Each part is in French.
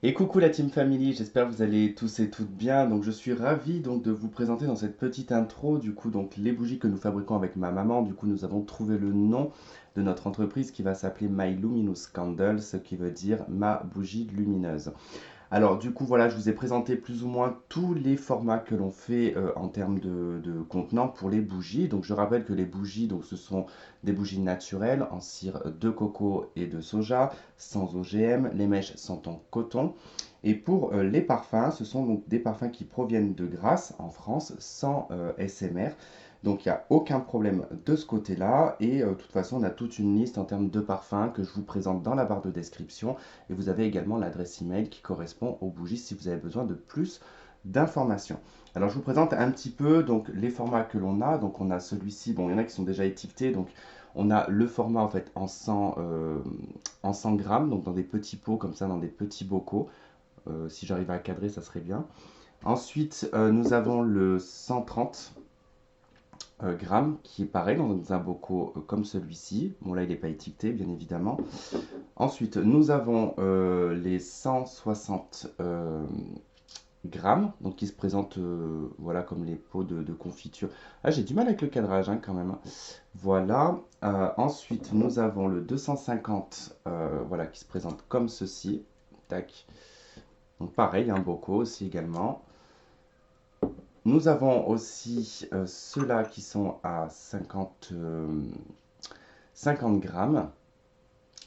Et coucou la Team Family, j'espère que vous allez tous et toutes bien. Donc je suis ravi donc de vous présenter dans cette petite intro donc les bougies que nous fabriquons avec ma maman. Du coup nous avons trouvé le nom de notre entreprise qui va s'appeler My Luminous Candle, ce qui veut dire ma bougie lumineuse. Alors du coup voilà, je vous ai présenté plus ou moins tous les formats que l'on fait en termes de contenants pour les bougies. Donc je rappelle que les bougies, donc ce sont des bougies naturelles en cire de coco et de soja, sans OGM. Les mèches sont en coton. Et pour les parfums, ce sont donc des parfums qui proviennent de Grasse en France, sans SMR. Donc il n'y a aucun problème de ce côté-là. Et de toute façon, on a toute une liste en termes de parfums que je vous présente dans la barre de description. Et vous avez également l'adresse email qui correspond aux bougies si vous avez besoin de plus d'informations. Alors je vous présente un petit peu donc les formats que l'on a. Donc on a celui-ci, bon il y en a qui sont déjà étiquetés. Donc on a le format en fait en 100 grammes, donc dans des petits pots comme ça, dans des petits bocaux. Si j'arrive à cadrer, ça serait bien. Ensuite, nous avons le 130 grammes qui est pareil dans un bocal comme celui-ci. Bon là il n'est pas étiqueté bien évidemment. Ensuite, nous avons les 160 grammes, donc qui se présentent voilà, comme les pots de confiture. Ah, j'ai du mal avec le cadrage hein, quand même. Voilà. Ensuite, nous avons le 250 voilà, qui se présente comme ceci. Tac. Donc pareil, un bocaux aussi également. Nous avons aussi ceux-là qui sont à 50 grammes.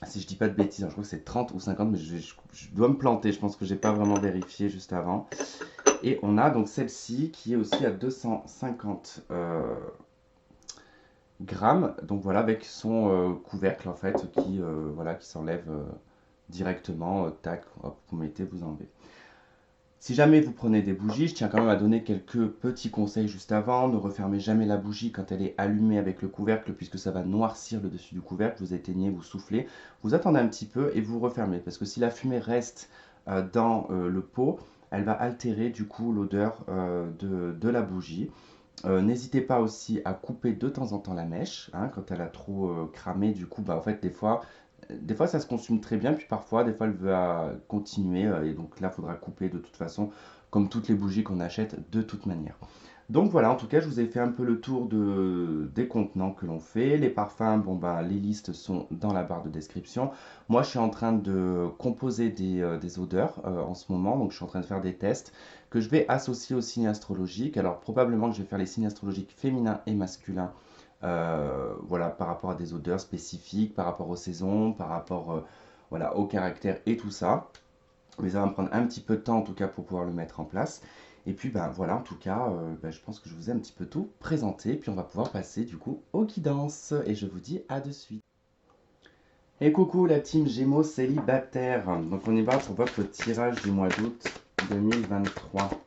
Si je dis pas de bêtises, hein, je crois que c'est 30 ou 50, mais je dois me planter. Je pense que j'ai pas vraiment vérifié juste avant. Et on a donc celle-ci qui est aussi à 250 grammes. Donc voilà, avec son couvercle en fait voilà, qui s'enlève directement. Tac, hop, vous mettez, vous enlevez. Si jamais vous prenez des bougies, je tiens quand même à donner quelques petits conseils juste avant. Ne refermez jamais la bougie quand elle est allumée avec le couvercle, puisque ça va noircir le dessus du couvercle. Vous éteignez, vous soufflez, vous attendez un petit peu et vous refermez. Parce que si la fumée reste dans le pot, elle va altérer du coup l'odeur de la bougie. N'hésitez pas aussi à couper de temps en temps la mèche, hein, quand elle a trop cramé. Du coup, bah, en fait, des fois, ça se consume très bien, puis parfois, des fois, elle veut continuer. Et donc là, il faudra couper de toute façon, comme toutes les bougies qu'on achète de toute manière. Donc voilà, en tout cas, je vous ai fait un peu le tour des contenants que l'on fait. Les parfums, bon bah, les listes sont dans la barre de description. Moi, je suis en train de composer des odeurs en ce moment, donc je suis en train de faire des tests que je vais associer aux signes astrologiques. Alors probablement que je vais faire les signes astrologiques féminins et masculins, voilà, par rapport à des odeurs spécifiques, par rapport aux saisons, par rapport voilà, au caractère et tout ça. Mais ça va me prendre un petit peu de temps en tout cas pour pouvoir le mettre en place. Et puis ben voilà, en tout cas, ben, je pense que je vous ai un petit peu tout présenté. Puis on va pouvoir passer du coup au guidance. Et je vous dis à de suite. Et coucou la team Gémeaux célibataire. Donc on y va pour votre tirage du mois d'août 2023. Pour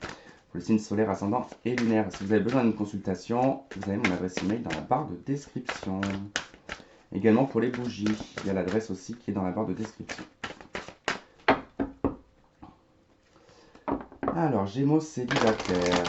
le signe solaire, ascendant et lunaire. Si vous avez besoin d'une consultation, vous avez mon adresse email dans la barre de description. Également pour les bougies, il y a l'adresse aussi qui est dans la barre de description. Alors, Gémeaux célibataire.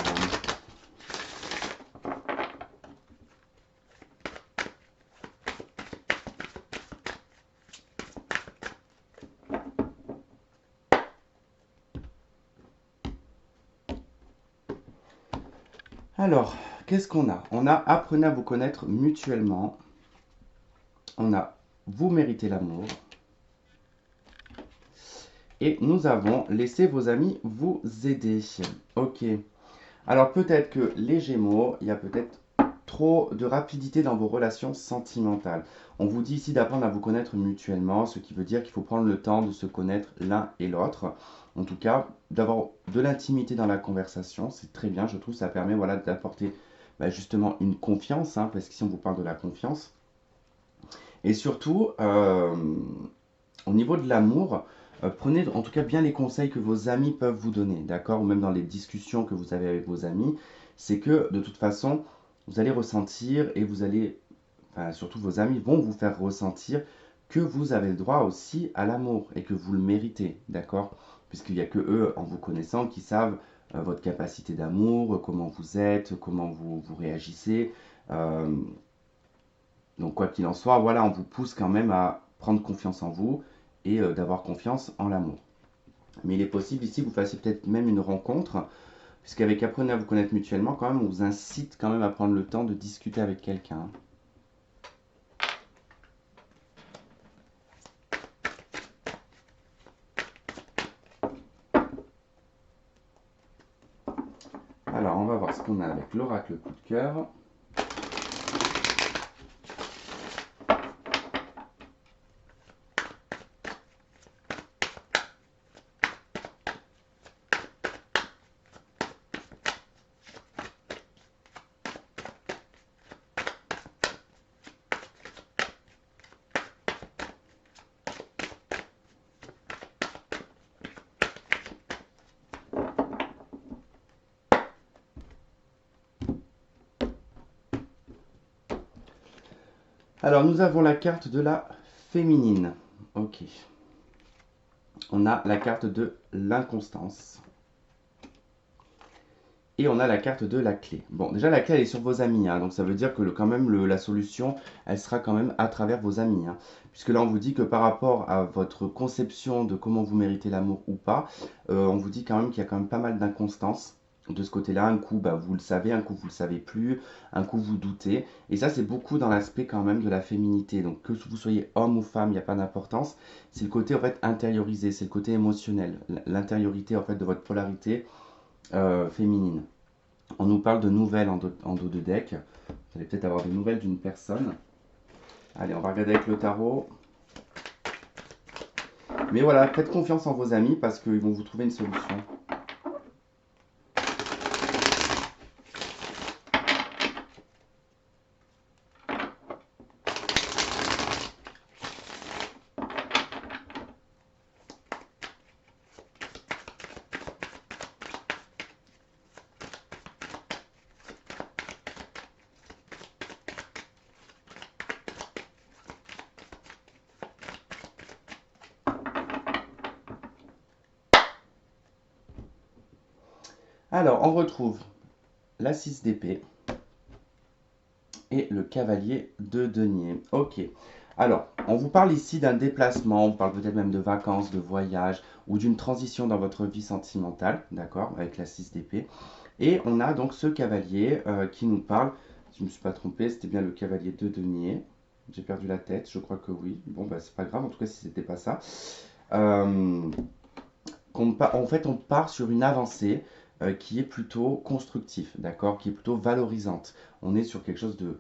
Alors, qu'est-ce qu'on a? On a apprenez à vous connaître mutuellement. On a vous méritez l'amour. Et nous avons laissé vos amis vous aider. Ok. Alors peut-être que les Gémeaux, il y a peut-être trop de rapidité dans vos relations sentimentales. On vous dit ici d'apprendre à vous connaître mutuellement, ce qui veut dire qu'il faut prendre le temps de se connaître l'un et l'autre. En tout cas, d'avoir de l'intimité dans la conversation, c'est très bien. Je trouve que ça permet voilà, d'apporter bah, justement une confiance, hein, parce qu'ici on vous parle de la confiance. Et surtout, au niveau de l'amour, prenez en tout cas bien les conseils que vos amis peuvent vous donner, d'accord? Ou même dans les discussions que vous avez avec vos amis, c'est que de toute façon, vous allez ressentir et vous allez, enfin surtout vos amis vont vous faire ressentir que vous avez le droit aussi à l'amour et que vous le méritez, d'accord? Puisqu'il n'y a que eux, en vous connaissant, qui savent votre capacité d'amour, comment vous êtes, comment vous réagissez. Euh, donc quoi qu'il en soit, voilà, on vous pousse quand même à prendre confiance en vous et d'avoir confiance en l'amour. Mais il est possible ici que vous fassiez peut-être même une rencontre, puisqu'avec apprenez à vous connaître mutuellement, quand même, on vous incite quand même à prendre le temps de discuter avec quelqu'un. Alors, on va voir ce qu'on a avec l'oracle coup de cœur. Alors, nous avons la carte de la féminine. Ok. On a la carte de l'inconstance. Et on a la carte de la clé. Bon, déjà la clé elle est sur vos amis, hein, donc ça veut dire que quand même la solution, elle sera quand même à travers vos amis. Hein, puisque là on vous dit que par rapport à votre conception de comment vous méritez l'amour ou pas, on vous dit quand même qu'il y a quand même pas mal d'inconstance de ce côté-là. Un coup bah, vous le savez, un coup vous le savez plus, un coup vous doutez. Et ça c'est beaucoup dans l'aspect quand même de la féminité. Donc que vous soyez homme ou femme, il n'y a pas d'importance. C'est le côté en fait intériorisé, c'est le côté émotionnel, l'intériorité en fait de votre polarité féminine. On nous parle de nouvelles en dos de deck. Vous allez peut-être avoir des nouvelles d'une personne. Allez, on va regarder avec le tarot. Mais voilà, faites confiance en vos amis parce qu'ils vont vous trouver une solution. Alors, on retrouve la 6 d'épée et le cavalier de denier. Ok. Alors, on vous parle ici d'un déplacement, on parle peut-être même de vacances, de voyage ou d'une transition dans votre vie sentimentale, d'accord, avec la 6 d'épée. Et on a donc ce cavalier qui nous parle, si je ne me suis pas trompé, c'était bien le cavalier de denier. J'ai perdu la tête, je crois que oui. Bon, bah c'est pas grave, en tout cas si c'était pas ça. Euh, en fait, on part sur une avancée qui est plutôt constructive, d'accord, qui est plutôt valorisante. On est sur quelque chose de,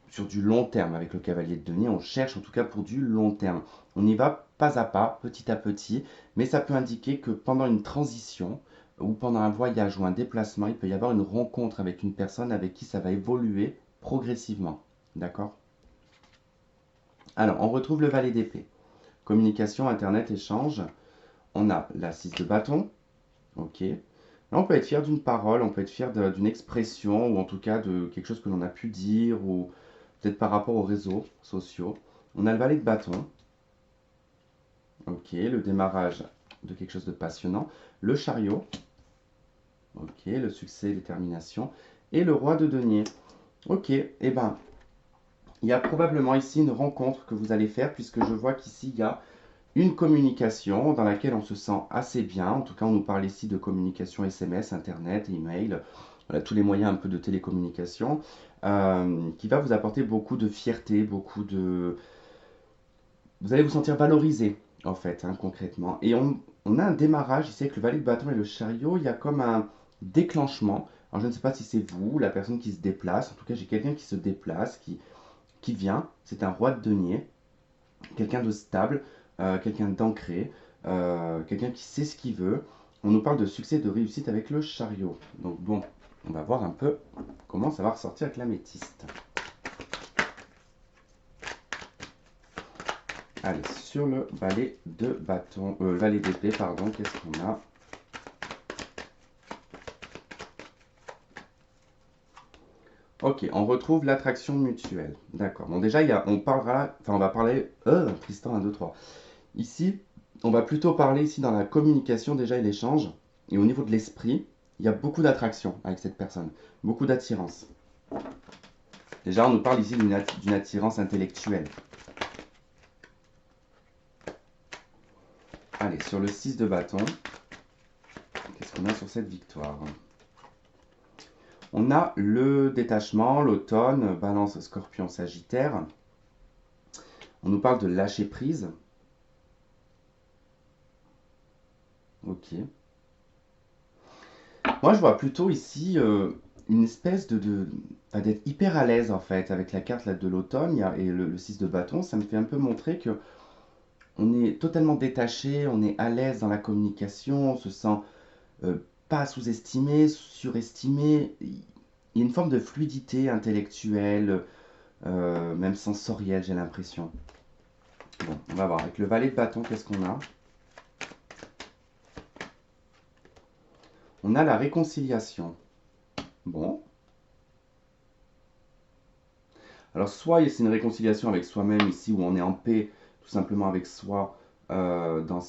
sur du long terme avec le cavalier de denier. On cherche en tout cas pour du long terme. On y va pas à pas, petit à petit, mais ça peut indiquer que pendant une transition ou pendant un voyage ou un déplacement, il peut y avoir une rencontre avec une personne avec qui ça va évoluer progressivement. D'accord? Alors, on retrouve le valet d'épée. Communication, internet, échange. On a la 6 de bâton. Ok. Là, on peut être fier d'une parole, on peut être fier d'une expression, ou en tout cas de quelque chose que l'on a pu dire, ou peut-être par rapport aux réseaux sociaux. On a le valet de bâton. Ok, le démarrage de quelque chose de passionnant. Le chariot. Ok, le succès, détermination. Et le roi de denier. Ok, et eh ben, il y a probablement ici une rencontre que vous allez faire, puisque je vois qu'ici, il y a une communication dans laquelle on se sent assez bien. En tout cas, on nous parle ici de communication SMS, Internet, email, voilà, tous les moyens un peu de télécommunication, qui va vous apporter beaucoup de fierté, beaucoup de... Vous allez vous sentir valorisé, en fait, hein, concrètement. Et on a un démarrage ici avec le valet de bâton et le chariot. Il y a comme un déclenchement. Alors, je ne sais pas si c'est vous, la personne qui se déplace. En tout cas, j'ai quelqu'un qui se déplace, qui vient. C'est un roi de denier, quelqu'un de stable, quelqu'un d'ancré, quelqu'un qui sait ce qu'il veut. On nous parle de succès, de réussite avec le chariot. Donc bon, on va voir un peu comment ça va ressortir avec l'améthyste. Allez, sur le valet de bâton, valet d'épée, pardon, qu'est-ce qu'on a? Ok, on retrouve l'attraction mutuelle. D'accord. Bon, déjà, on parlera, enfin, on va parler, Tristan, 1, 2, 3. Ici, on va plutôt parler ici dans la communication déjà et l'échange. Et au niveau de l'esprit, il y a beaucoup d'attraction avec cette personne, beaucoup d'attirance. Déjà, on nous parle ici d'une attirance intellectuelle. Allez, sur le 6 de bâton. qu'on a sur cette victoire? On a le détachement, l'automne, Balance, Scorpion, Sagittaire. On nous parle de lâcher prise. Ok. Moi, je vois plutôt ici une espèce d'être hyper à l'aise en fait avec la carte là, de l'automne et le 6 de bâton. Ça me fait un peu montrer que on est totalement détaché, on est à l'aise dans la communication, on se sent euh, pas sous-estimé, surestimé. Il y a une forme de fluidité intellectuelle, même sensorielle, j'ai l'impression. Bon, on va voir. Avec le valet de bâton, qu'est-ce qu'on a? On a la réconciliation. Bon. Alors, soit c'est une réconciliation avec soi-même ici, où on est en paix tout simplement avec soi, dans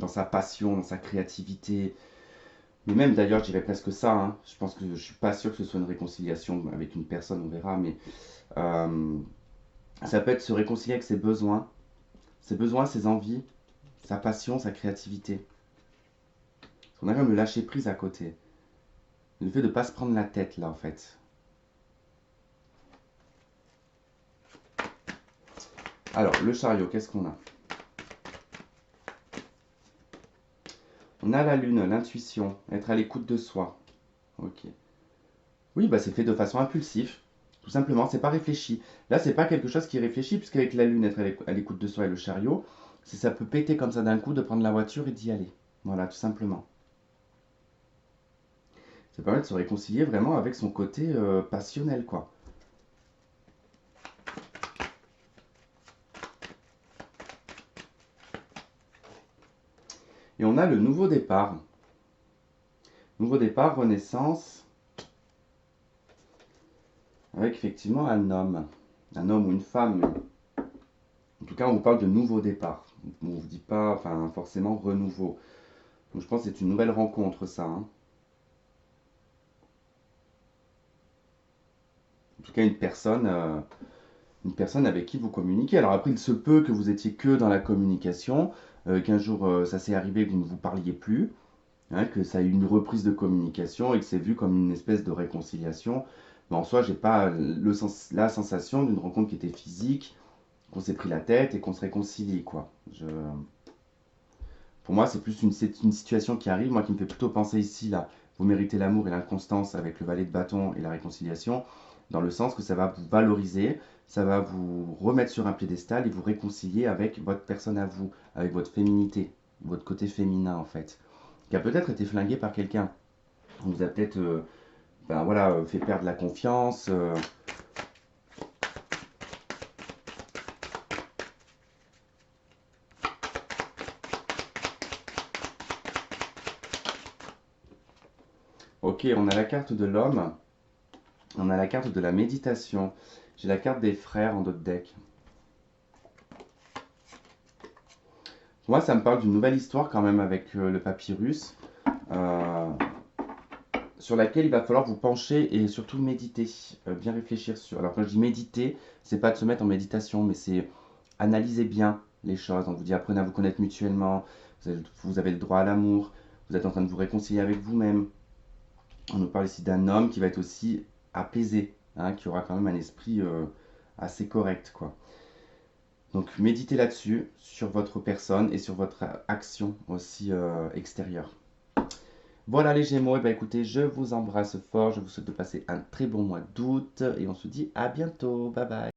sa passion, dans sa créativité. Mais même d'ailleurs, je dirais presque ça. Hein. Je pense que je suis pas sûr que ce soit une réconciliation avec une personne, on verra. Mais euh, ça peut être se réconcilier avec ses besoins, ses envies, sa passion, sa créativité. On a quand même le lâcher prise à côté. Le fait de ne pas se prendre la tête là en fait. Alors, le chariot, qu'est-ce qu'on a? On a la lune, l'intuition, être à l'écoute de soi. Ok. Oui, bah c'est fait de façon impulsive. Tout simplement, c'est pas réfléchi. Là, c'est pas quelque chose qui est réfléchi, puisqu'avec la lune, être à l'écoute de soi et le chariot, ça peut péter comme ça d'un coup, de prendre la voiture et d'y aller. Voilà, tout simplement. Ça permet de se réconcilier vraiment avec son côté passionnel, quoi. Et on a le nouveau départ. Nouveau départ, renaissance, avec effectivement un homme. Un homme ou une femme. En tout cas, on vous parle de nouveau départ. On ne vous dit pas enfin, forcément renouveau. Donc je pense que c'est une nouvelle rencontre, ça. Hein. En tout cas, une personne avec qui vous communiquez. Alors après, il se peut que vous étiez que dans la communication, qu'un jour ça s'est arrivé que vous ne vous parliez plus, hein, que ça a eu une reprise de communication et que c'est vu comme une espèce de réconciliation. Mais en soi, j'ai pas la sensation d'une rencontre qui était physique, qu'on s'est pris la tête et qu'on se réconcilie, quoi. Pour moi, c'est une situation qui arrive, moi qui me fait plutôt penser ici, là, vous méritez l'amour et l'inconstance avec le valet de bâton et la réconciliation, dans le sens que ça va vous valoriser, ça va vous remettre sur un piédestal et vous réconcilier avec votre personne à vous, avec votre féminité, votre côté féminin en fait, qui a peut-être été flingué par quelqu'un. On vous a peut-être ben voilà, fait perdre la confiance. Ok, on a la carte de l'homme, on a la carte de la méditation. J'ai la carte des frères en d'autres decks. Moi, ça me parle d'une nouvelle histoire quand même avec le papyrus, euh, sur laquelle il va falloir vous pencher et surtout méditer, bien réfléchir sur. Alors quand je dis méditer, c'est pas de se mettre en méditation, mais c'est analyser bien les choses. On vous dit apprenez à vous connaître mutuellement, vous avez le droit à l'amour, vous êtes en train de vous réconcilier avec vous-même. On nous parle ici d'un homme qui va être aussi apaisé, hein, qui aura quand même un esprit assez correct, quoi. Donc méditez là-dessus, sur votre personne et sur votre action aussi extérieure. Voilà les Gémeaux, et ben écoutez, je vous embrasse fort, je vous souhaite de passer un très bon mois d'août et on se dit à bientôt, bye bye.